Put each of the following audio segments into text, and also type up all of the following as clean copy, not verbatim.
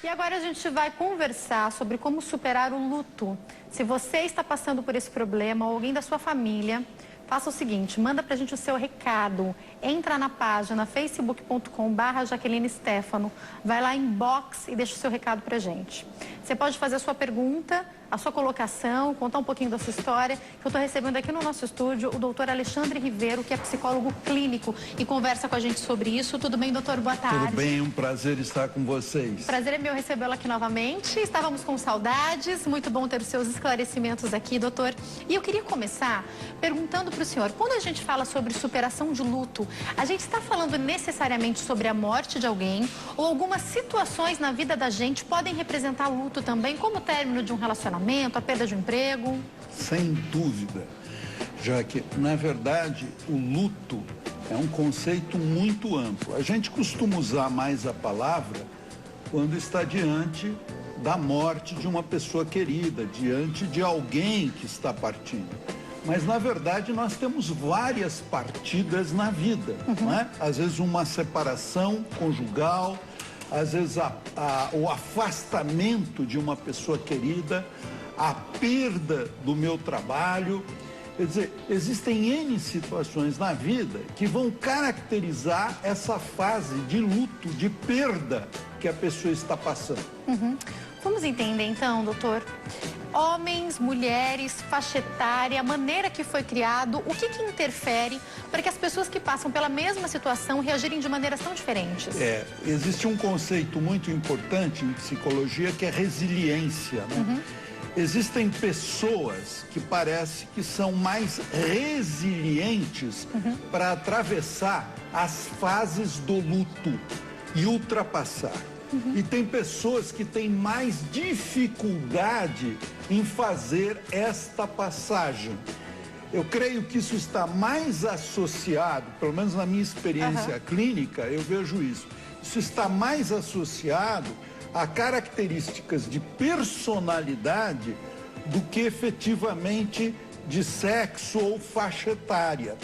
E agora a gente vai conversar sobre como superar o luto. Se você está passando por esse problema ou alguém da sua família, faça o seguinte, manda pra gente o seu recado. Entra na página facebook.com/Jaqueline Stefano, vai lá em box e deixa o seu recado pra gente. Você pode fazer a sua pergunta, a sua colocação, contar um pouquinho da sua história, que eu estou recebendo aqui no nosso estúdio o doutor Alexandre Ribeiro, que é psicólogo clínico e conversa com a gente sobre isso. Tudo bem, doutor? Boa tarde. Tudo bem, um prazer estar com vocês. Prazer é meu recebê-lo aqui novamente. Estávamos com saudades, muito bom ter os seus esclarecimentos aqui, doutor. E eu queria começar perguntando para o senhor, quando a gente fala sobre superação de luto, a gente está falando necessariamente sobre a morte de alguém ou algumas situações na vida da gente podem representar luto também, como o término de um relacionamento, a perda de um emprego? Sem dúvida, já que, na verdade, o luto é um conceito muito amplo. A gente costuma usar mais a palavra quando está diante da morte de uma pessoa querida, diante de alguém que está partindo. Mas, na verdade, nós temos várias partidas na vida, não é? Às vezes uma separação conjugal, às vezes o afastamento de uma pessoa querida, a perda do meu trabalho. Quer dizer, existem N situações na vida que vão caracterizar essa fase de luto, de perda que a pessoa está passando. Vamos entender então, doutor, homens, mulheres, faixa etária, a maneira que foi criado, o que interfere para que as pessoas que passam pela mesma situação reagirem de maneiras tão diferentes? Existe um conceito muito importante em psicologia que é resiliência, né? Existem pessoas que parece que são mais resilientes para atravessar as fases do luto e ultrapassar. E tem pessoas que têm mais dificuldade em fazer esta passagem. Eu creio que isso está mais associado, pelo menos na minha experiência clínica, eu vejo isso. Isso está mais associado a características de personalidade do que efetivamente de sexo ou faixa etária.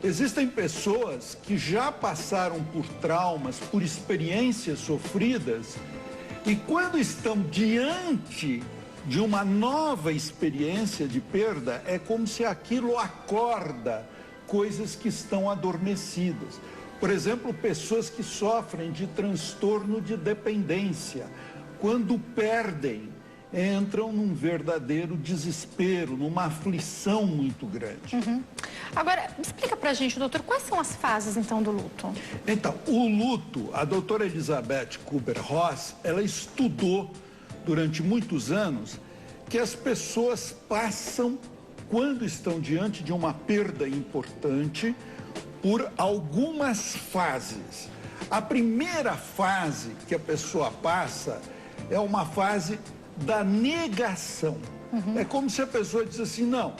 Existem pessoas que já passaram por traumas, por experiências sofridas, e quando estão diante de uma nova experiência de perda, é como se aquilo acorda coisas que estão adormecidas. Por exemplo, pessoas que sofrem de transtorno de dependência, quando perdem, entram num verdadeiro desespero, numa aflição muito grande. Agora, explica pra gente, doutor, quais são as fases, então, do luto? Então, o luto, a doutora Elizabeth Kubler-Ross, ela estudou durante muitos anos que as pessoas passam, quando estão diante de uma perda importante, por algumas fases. A primeira fase que a pessoa passa é uma fase da negação. É como se a pessoa diz assim, não,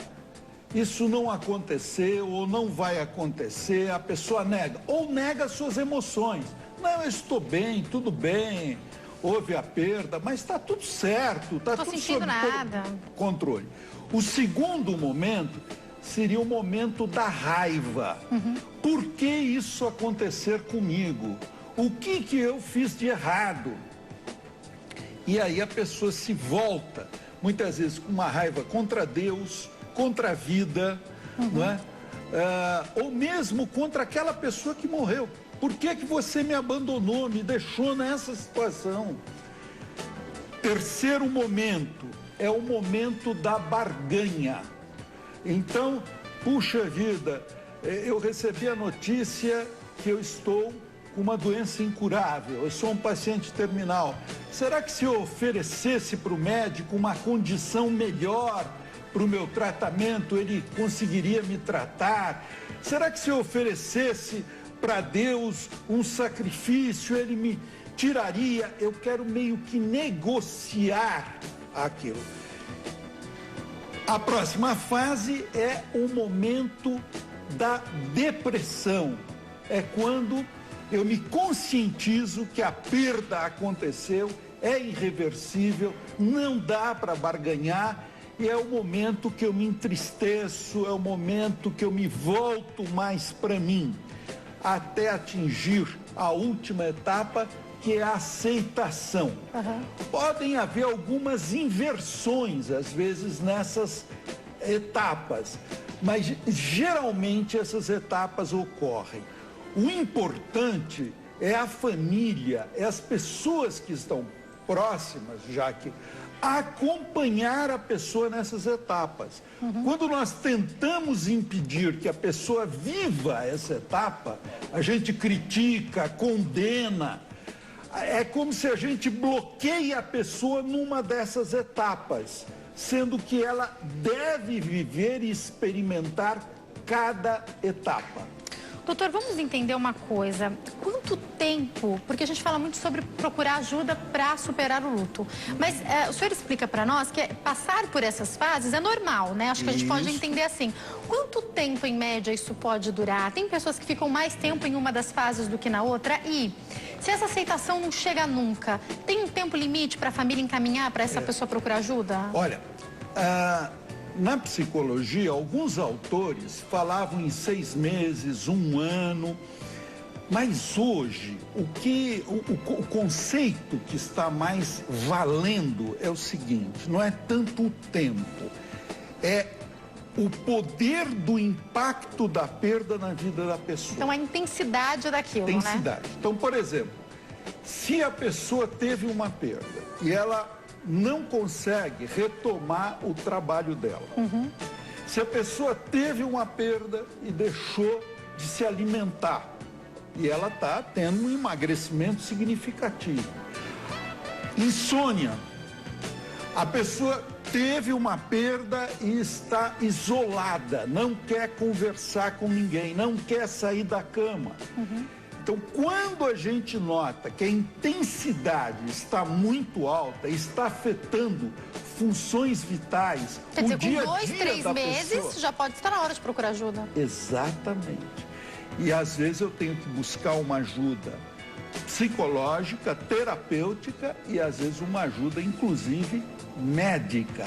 isso não aconteceu ou não vai acontecer, a pessoa nega, ou nega suas emoções. Não, eu estou bem, tudo bem, houve a perda, mas está tudo certo, está tudo sob controle. O segundo momento seria o momento da raiva. Por que isso acontecer comigo? O que eu fiz de errado? E aí a pessoa se volta, muitas vezes com uma raiva contra Deus, contra a vida, não é? Ou mesmo contra aquela pessoa que morreu. Por que você me abandonou, me deixou nessa situação? Terceiro momento é o momento da barganha. Então, puxa vida, eu recebi a notícia que eu estou com uma doença incurável, eu sou um paciente terminal. Será que se eu oferecesse para o médico uma condição melhor para o meu tratamento, ele conseguiria me tratar? Será que se eu oferecesse para Deus um sacrifício, ele me tiraria? Eu quero meio que negociar aquilo. A próxima fase é o momento da depressão. É quando eu me conscientizo que a perda aconteceu, é irreversível, não dá para barganhar, e é o momento que eu me entristeço, é o momento que eu me volto mais para mim, até atingir a última etapa, que é a aceitação. Podem haver algumas inversões, às vezes, nessas etapas, mas geralmente essas etapas ocorrem. O importante é a família, é as pessoas que estão próximas, já que acompanhar a pessoa nessas etapas. Quando nós tentamos impedir que a pessoa viva essa etapa, a gente critica, condena. É como se a gente bloqueia a pessoa numa dessas etapas, sendo que ela deve viver e experimentar cada etapa. Doutor, vamos entender uma coisa. Quanto tempo, porque a gente fala muito sobre procurar ajuda para superar o luto, mas o senhor explica para nós que passar por essas fases é normal, né? Acho que a gente pode entender assim. Quanto tempo, em média, isso pode durar? Tem pessoas que ficam mais tempo em uma das fases do que na outra? E se essa aceitação não chega nunca, tem um tempo limite para a família encaminhar para essa pessoa procurar ajuda? Olha, na psicologia, alguns autores falavam em 6 meses, 1 ano, mas hoje o conceito que está mais valendo é o seguinte: não é tanto o tempo, é o poder do impacto da perda na vida da pessoa. Então a intensidade daquilo, né? Intensidade. Então, por exemplo, se a pessoa teve uma perda e ela não consegue retomar o trabalho dela. Se a pessoa teve uma perda e deixou de se alimentar, e ela está tendo um emagrecimento significativo. Insônia. A pessoa teve uma perda e está isolada, não quer conversar com ninguém, não quer sair da cama. Então, quando a gente nota que a intensidade está muito alta, está afetando funções vitais, quer dizer, o dia com 2, 3 meses, pessoa, já pode estar na hora de procurar ajuda. Exatamente. E às vezes eu tenho que buscar uma ajuda psicológica, terapêutica e às vezes uma ajuda, inclusive, médica.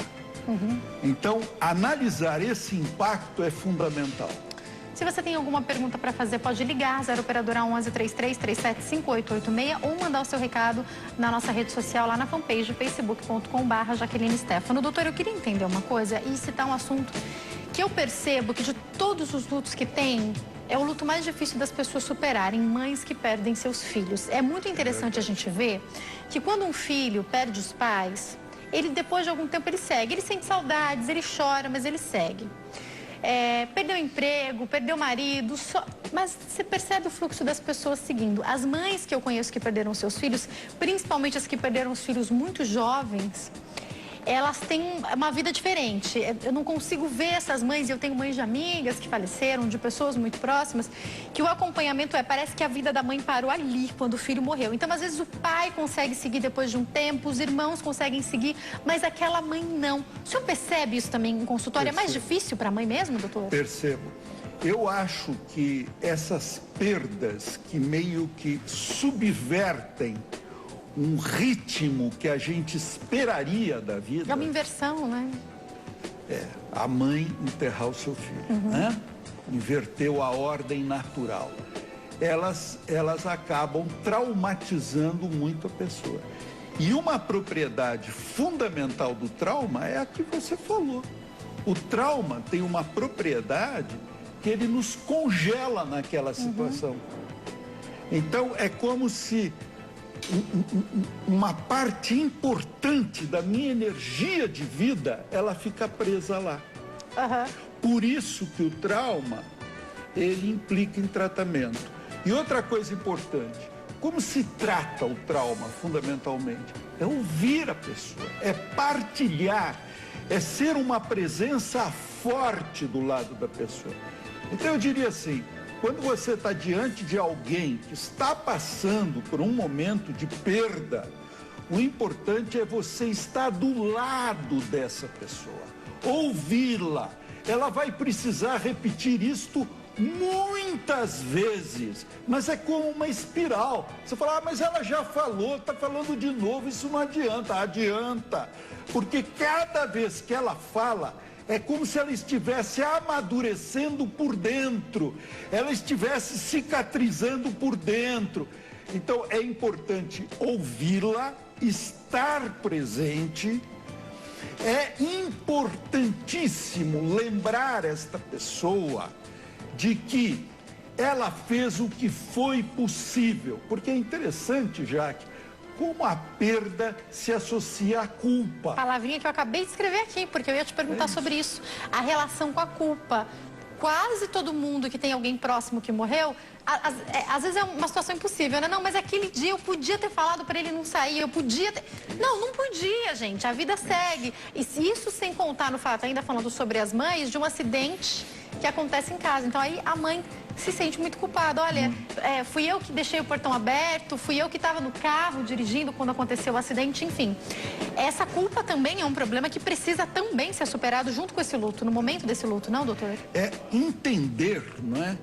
Então, analisar esse impacto é fundamental. Se você tem alguma pergunta para fazer, pode ligar, 0 operadora 11 33 37 5886 ou mandar o seu recado na nossa rede social, lá na fanpage, facebook.com/, Jaqueline Stefano. Doutor, eu queria entender uma coisa e citar um assunto que eu percebo que de todos os lutos que tem, é o luto mais difícil das pessoas superarem, mães que perdem seus filhos. É muito interessante a gente ver que quando um filho perde os pais, ele depois de algum tempo ele segue, ele sente saudades, ele chora, mas ele segue. Perdeu o emprego, perdeu o marido, mas você percebe o fluxo das pessoas seguindo. As mães que eu conheço que perderam seus filhos, principalmente as que perderam os filhos muito jovens, elas têm uma vida diferente. Eu não consigo ver essas mães, e eu tenho mães de amigas que faleceram, de pessoas muito próximas, que o acompanhamento parece que a vida da mãe parou ali, quando o filho morreu. Então, às vezes, o pai consegue seguir depois de um tempo, os irmãos conseguem seguir, mas aquela mãe não. O senhor percebe isso também em consultório? É mais difícil para a mãe mesmo, doutor? Percebo. Eu acho que essas perdas que meio que subvertem um ritmo que a gente esperaria da vida. É uma inversão, né? A mãe enterrar o seu filho, né? Inverteu a ordem natural. Elas acabam traumatizando muito a pessoa. E uma propriedade fundamental do trauma é a que você falou. O trauma tem uma propriedade que ele nos congela naquela situação. Então, é como se uma parte importante da minha energia de vida, ela fica presa lá. Por isso que o trauma, ele implica em tratamento. E outra coisa importante, como se trata o trauma, fundamentalmente? É ouvir a pessoa, é partilhar, é ser uma presença forte do lado da pessoa. Então eu diria assim, quando você está diante de alguém que está passando por um momento de perda, o importante é você estar do lado dessa pessoa, ouvi-la. Ela vai precisar repetir isto muitas vezes, mas é como uma espiral. Você fala, mas ela já falou, está falando de novo, isso não adianta. Adianta, porque cada vez que ela fala, é como se ela estivesse amadurecendo por dentro, ela estivesse cicatrizando por dentro. Então é importante ouvi-la, estar presente. É importantíssimo lembrar esta pessoa de que ela fez o que foi possível, porque é interessante, Jaque, como a perda se associa à culpa. Palavrinha que eu acabei de escrever aqui, porque eu ia te perguntar sobre isso. A relação com a culpa. Quase todo mundo que tem alguém próximo que morreu, às vezes é uma situação impossível, né? Não, mas aquele dia eu podia ter falado para ele não sair, eu podia ter... Não podia, gente, a vida segue. E isso sem contar no fato, ainda falando sobre as mães, de um acidente que acontece em casa. Então aí a mãe se sente muito culpada. Olha, fui eu que deixei o portão aberto, fui eu que estava no carro dirigindo quando aconteceu o acidente, enfim. Essa culpa também é um problema que precisa também ser superado junto com esse luto, no momento desse luto, não, doutor? É entender, não é,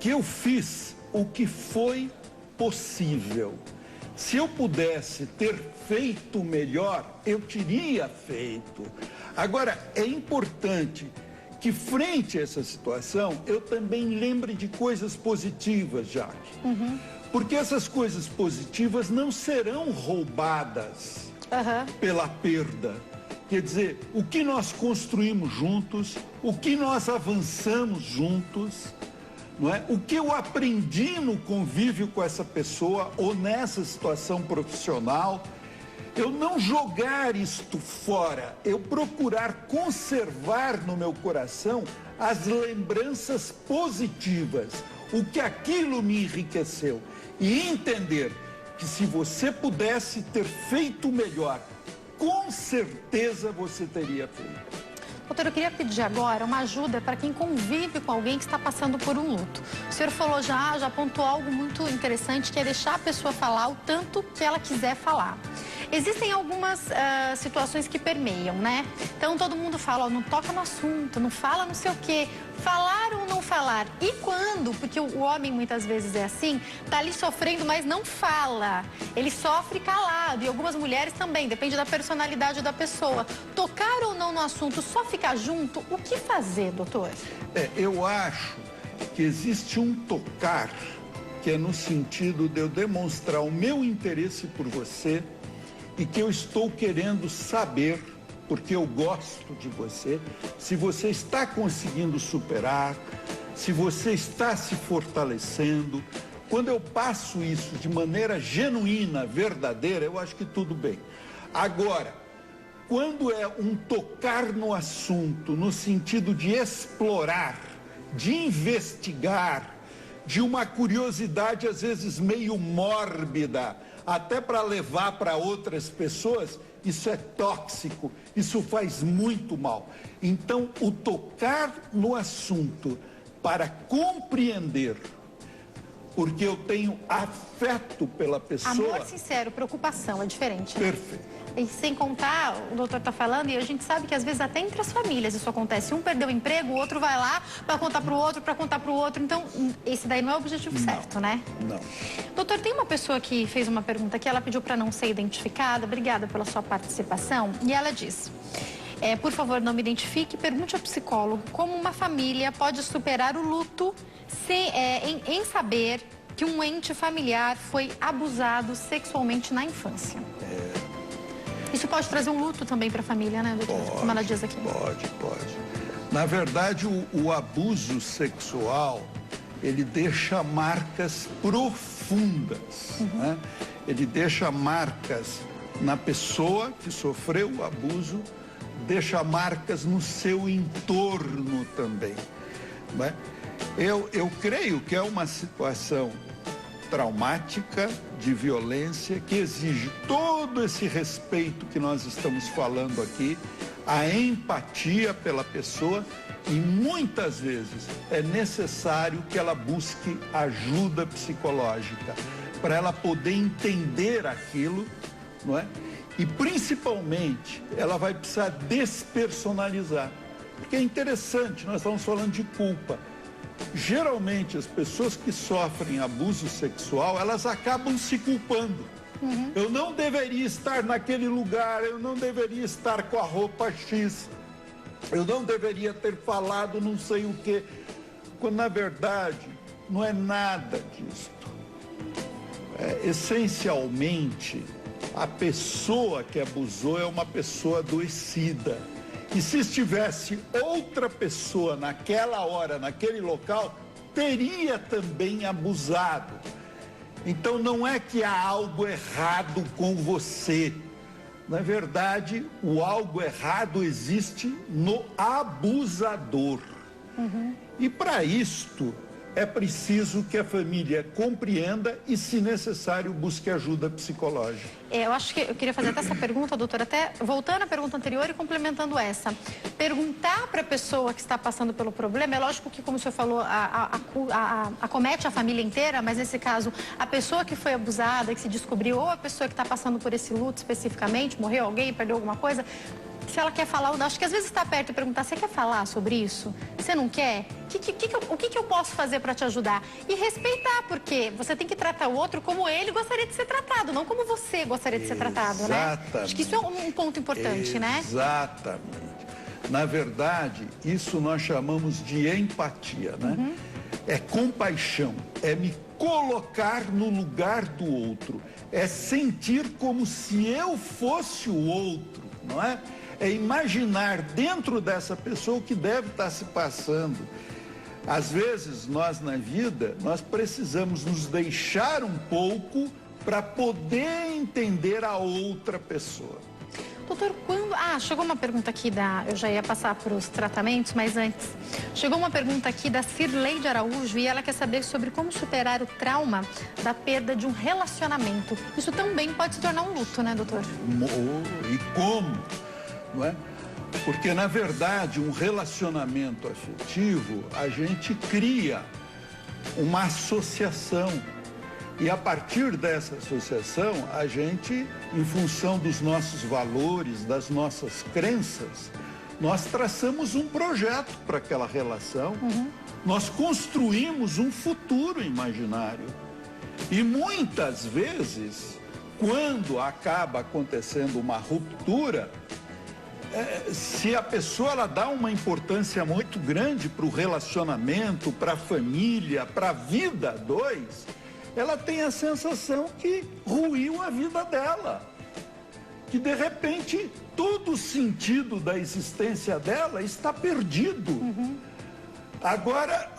que eu fiz o que foi possível. Se eu pudesse ter feito melhor, eu teria feito. Agora, é importante que, frente a essa situação, eu também lembre de coisas positivas, Jaque. Porque essas coisas positivas não serão roubadas pela perda. Quer dizer, o que nós construímos juntos, o que nós avançamos juntos, não é? O que eu aprendi no convívio com essa pessoa ou nessa situação profissional, eu não jogar isto fora, eu procurar conservar no meu coração as lembranças positivas, o que aquilo me enriqueceu. E entender que se você pudesse ter feito melhor, com certeza você teria feito. Doutor, eu queria pedir agora uma ajuda para quem convive com alguém que está passando por um luto. O senhor falou já apontou algo muito interessante, que é deixar a pessoa falar o tanto que ela quiser falar. Existem algumas situações que permeiam, né? Então todo mundo fala, ó, não toca no assunto, não fala não sei o quê. Falar ou não falar? E quando? Porque o homem muitas vezes é assim, tá ali sofrendo, mas não fala. Ele sofre calado. E algumas mulheres também, depende da personalidade da pessoa. Tocar ou não no assunto, só ficar junto, o que fazer, doutor? Eu acho que existe um tocar que é no sentido de eu demonstrar o meu interesse por você e que eu estou querendo saber, porque eu gosto de você, se você está conseguindo superar, se você está se fortalecendo. Quando eu passo isso de maneira genuína, verdadeira, eu acho que tudo bem. Agora, quando é um tocar no assunto, no sentido de explorar, de investigar, de uma curiosidade às vezes meio mórbida, até para levar para outras pessoas, isso é tóxico, isso faz muito mal. Então, o tocar no assunto para compreender, porque eu tenho afeto pela pessoa... Amor sincero, preocupação, é diferente, né? Perfeito. E sem contar, o doutor está falando, e a gente sabe que às vezes até entre as famílias isso acontece. Um perdeu o emprego, o outro vai lá para contar para o outro, para contar para o outro. Então, esse daí não é o objetivo certo, né? Não. Doutor, tem uma pessoa que fez uma pergunta que ela pediu para não ser identificada. Obrigada pela sua participação. E ela diz, por favor, não me identifique, pergunte ao psicólogo como uma família pode superar o luto em saber que um ente familiar foi abusado sexualmente na infância. Isso pode trazer um luto também para a família, né, doutor? Como ela diz aqui. Pode. Na verdade, o abuso sexual, ele deixa marcas profundas, né? Ele deixa marcas na pessoa que sofreu o abuso, deixa marcas no seu entorno também, né? Eu creio que é uma situação traumática, de violência, que exige todo esse respeito que nós estamos falando aqui, a empatia pela pessoa, e muitas vezes é necessário que ela busque ajuda psicológica para ela poder entender aquilo, não é? E principalmente ela vai precisar despersonalizar, porque é interessante, nós estamos falando de culpa. Geralmente as pessoas que sofrem abuso sexual, elas acabam se culpando. Eu não deveria estar naquele lugar, eu não deveria estar com a roupa X, eu não deveria ter falado não sei o quê, quando na verdade não é nada disso. Essencialmente, a pessoa que abusou é uma pessoa adoecida. E se estivesse outra pessoa naquela hora, naquele local, teria também abusado. Então não é que há algo errado com você. Na verdade, o algo errado existe no abusador. E para isto, é preciso que a família compreenda e, se necessário, busque ajuda psicológica. Eu acho que eu queria fazer até essa pergunta, doutora, até voltando à pergunta anterior e complementando essa. Perguntar para a pessoa que está passando pelo problema, é lógico que, como o senhor falou, acomete a família inteira, mas nesse caso, a pessoa que foi abusada, que se descobriu, ou a pessoa que está passando por esse luto especificamente, morreu alguém, perdeu alguma coisa, se ela quer falar, acho que às vezes está perto e perguntar, você quer falar sobre isso? Você não quer? O que eu posso fazer para te ajudar? E respeitar, porque você tem que tratar o outro como ele gostaria de ser tratado, não como você gostaria de ser tratado, né? Acho que isso é um ponto importante, né? Exatamente. Na verdade, isso nós chamamos de empatia, né? É compaixão, é me colocar no lugar do outro, é sentir como se eu fosse o outro, não é? É imaginar dentro dessa pessoa o que deve estar se passando. Às vezes, nós na vida, nós precisamos nos deixar um pouco para poder entender a outra pessoa. Doutor, quando... chegou uma pergunta aqui eu já ia passar para os tratamentos, mas antes. Chegou uma pergunta aqui da Cirlei de Araújo e ela quer saber sobre como superar o trauma da perda de um relacionamento. Isso também pode se tornar um luto, né, doutor? E como? Não é? Porque, na verdade, um relacionamento afetivo, a gente cria uma associação. E a partir dessa associação, a gente, em função dos nossos valores, das nossas crenças, nós traçamos um projeto para aquela relação, nós construímos um futuro imaginário. E muitas vezes, quando acaba acontecendo uma ruptura, se a pessoa ela dá uma importância muito grande para o relacionamento, para a família, para a vida dois, ela tem a sensação que ruiu a vida dela. Que de repente todo o sentido da existência dela está perdido. Agora,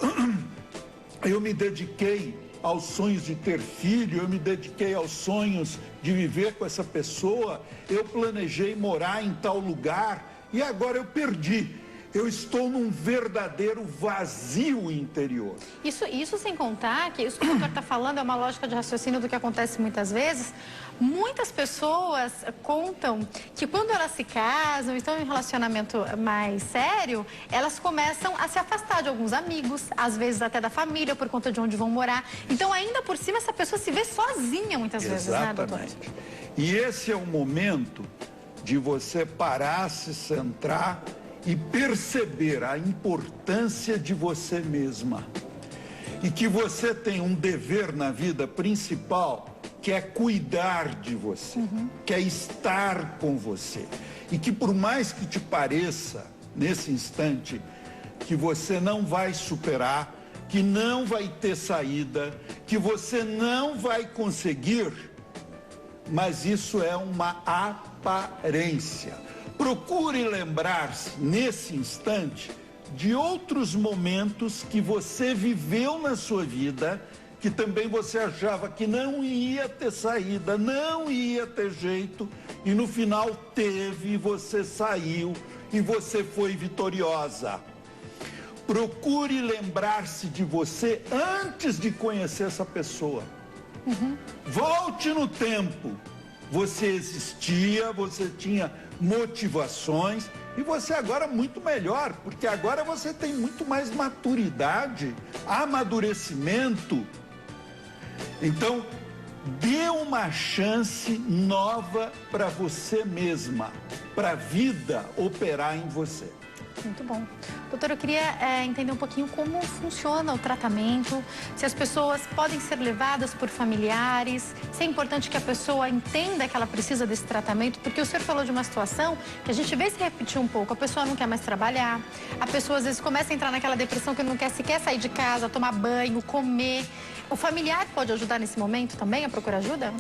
eu me dediquei aos sonhos de ter filho, eu me dediquei aos sonhos de viver com essa pessoa, eu planejei morar em tal lugar e agora eu perdi. Eu estou num verdadeiro vazio interior. Isso sem contar que isso que o doutor está falando é uma lógica de raciocínio do que acontece muitas vezes. Muitas pessoas contam que quando elas se casam, estão em um relacionamento mais sério, elas começam a se afastar de alguns amigos, às vezes até da família, por conta de onde vão morar. Então, ainda por cima, essa pessoa se vê sozinha muitas vezes, né, doutor? Exatamente. E esse é o momento de você parar, se centrar e perceber a importância de você mesma. E que você tem um dever na vida principal, que é cuidar de você, que é estar com você. E que por mais que te pareça, nesse instante, que você não vai superar, que não vai ter saída, que você não vai conseguir, mas isso é uma aparência. Procure lembrar-se, nesse instante, de outros momentos que você viveu na sua vida, que também você achava que não ia ter saída, não ia ter jeito, e no final teve, e você saiu, e você foi vitoriosa. Procure lembrar-se de você antes de conhecer essa pessoa. Volte no tempo. Você existia, você tinha motivações e você agora é muito melhor, porque agora você tem muito mais maturidade, amadurecimento. Então, dê uma chance nova para você mesma, para a vida operar em você. Muito bom. Doutor, eu queria entender um pouquinho como funciona o tratamento, se as pessoas podem ser levadas por familiares, se é importante que a pessoa entenda que ela precisa desse tratamento, porque o senhor falou de uma situação que a gente vê se repetir um pouco, a pessoa não quer mais trabalhar, a pessoa às vezes começa a entrar naquela depressão que não quer sequer sair de casa, tomar banho, comer. O familiar pode ajudar nesse momento também a procurar ajuda?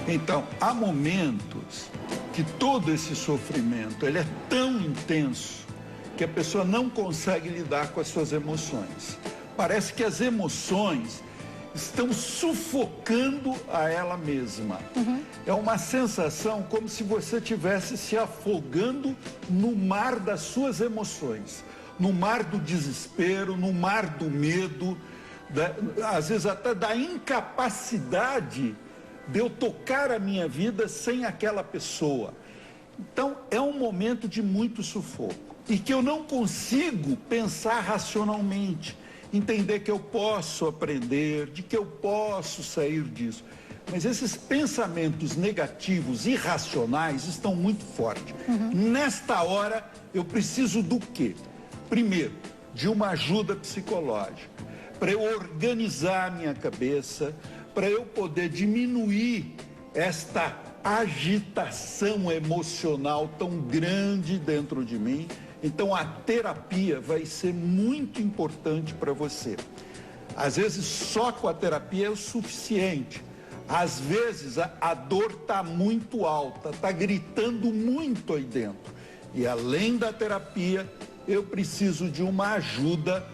Então, há momentos que todo esse sofrimento ele é tão intenso que a pessoa não consegue lidar com as suas emoções. Parece que as emoções estão sufocando a ela mesma. É uma sensação como se você estivesse se afogando no mar das suas emoções, no mar do desespero, no mar do medo, às vezes até da incapacidade de eu tocar a minha vida sem aquela pessoa. Então, é um momento de muito sufoco e que eu não consigo pensar racionalmente, entender que eu posso aprender, de que eu posso sair disso. Mas esses pensamentos negativos, irracionais, estão muito fortes. Nesta hora, eu preciso do quê? Primeiro, de uma ajuda psicológica, para eu organizar a minha cabeça, para eu poder diminuir esta agitação emocional tão grande dentro de mim. Então, a terapia vai ser muito importante para você. Às vezes, só com a terapia é o suficiente. Às vezes, a dor está muito alta, está gritando muito aí dentro. E, além da terapia, eu preciso de uma ajuda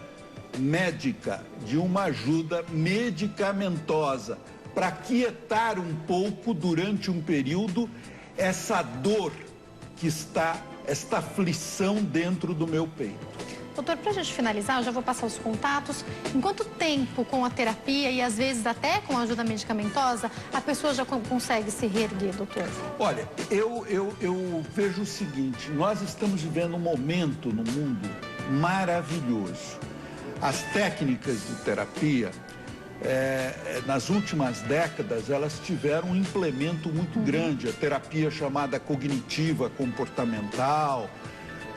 médica, de uma ajuda medicamentosa, para quietar um pouco, durante um período, essa dor que está, esta aflição dentro do meu peito. Doutor, para a gente finalizar, eu já vou passar os contatos. Em quanto tempo com a terapia e às vezes até com a ajuda medicamentosa, a pessoa já consegue se reerguer, doutor? Olha, eu vejo o seguinte, nós estamos vivendo um momento no mundo maravilhoso. As técnicas de terapia, nas últimas décadas, elas tiveram um implemento muito grande. A terapia chamada cognitiva comportamental,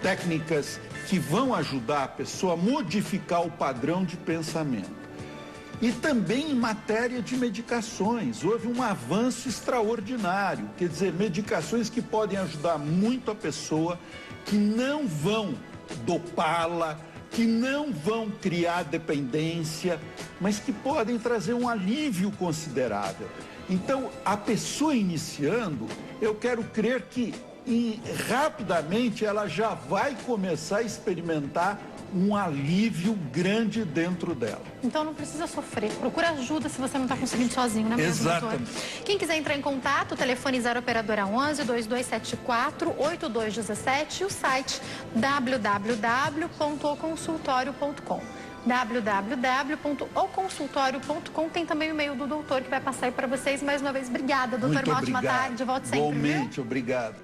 técnicas que vão ajudar a pessoa a modificar o padrão de pensamento. E também em matéria de medicações, houve um avanço extraordinário, quer dizer, medicações que podem ajudar muito a pessoa, que não vão dopá-la, que não vão criar dependência, mas que podem trazer um alívio considerável. Então, a pessoa iniciando, eu quero crer que rapidamente ela já vai começar a experimentar um alívio grande dentro dela. Então não precisa sofrer, procura ajuda se você não está conseguindo sozinho, né, mesmo, doutor? Exatamente. Quem quiser entrar em contato, o telefone 0 operadora 11 2274 8217 e o site www.oconsultorio.com. www.oconsultorio.com. Tem também o e-mail do doutor que vai passar aí para vocês. Mais uma vez, obrigada, doutor. Muito Uma ótima obrigado. tarde. Volte sempre. Igualmente, obrigado.